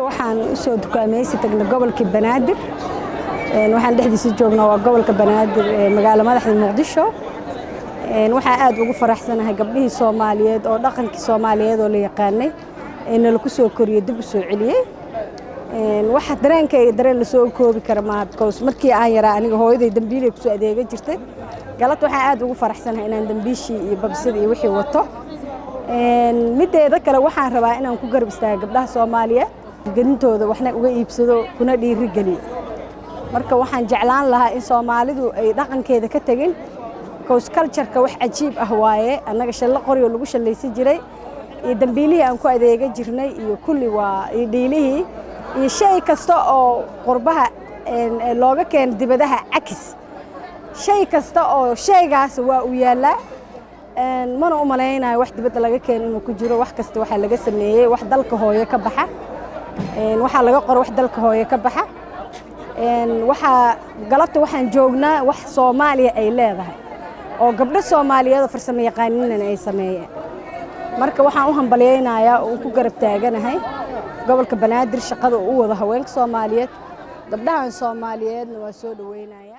waxaan u soo dukaamaysi tagnay gobolka Banaadir waxaan dhexdiisa joognaa waa gobolka Banaadir magaalada madaxda Muqdisho waxaan aad ugu faraxsanahay gabdhihii Soomaaliyeed oo dhaqankii Soomaaliyeed oo la yaqaanay in la ku soo koriyo dib u soo celiyay waxa dareenkay dareen la soo koobi kara ma because markii aan yaraa aniga hooyaday dambiilay ku soo adeega jirtay galad waxaan aad ugu faraxsanahay inaan dambiishii iyo babsida iyo wixii wato mideeda kale waxaan rabaa inaan ku garab istaago gabdhaha Soomaaliyeed gadintooda waxna uga iibsado kuna dhiiri galiyo marka waxaan jeclaan lahaa in Soomaalidu ay dhaqankeeda ka tagin because culture-ka wax ajiib ah waaye anaga shaqo qoriyo lagu shalaysi jiray iyo dambiilihii aan ku adeega jirnay iyo kulli waa dhiilihii iyo shay kasta oo qurbaha looga keen dibadaha akis shay kasta oo shaygaas waa u yaala mana u maleynaa wax dibadda laga keen inuu ku jiro wax kasta waxa laga sameeyay wax dalka hooyo ka baxa waxa laga qoro wax dalka hooyo ka baxa waxa galabta waxaan joognaa wax Soomaaliya ay leedahay oo gabdho Soomaaliyeed oo farsamo yaqaaniin ay sameeyeen marka waxaan u hambaleynayaa oo ku garab taaganahay gobolka Banaadir shaqada uu wada haweenka Soomaaliyeed gabdhahan Soomaaliyeedna waa soo dhaweynaya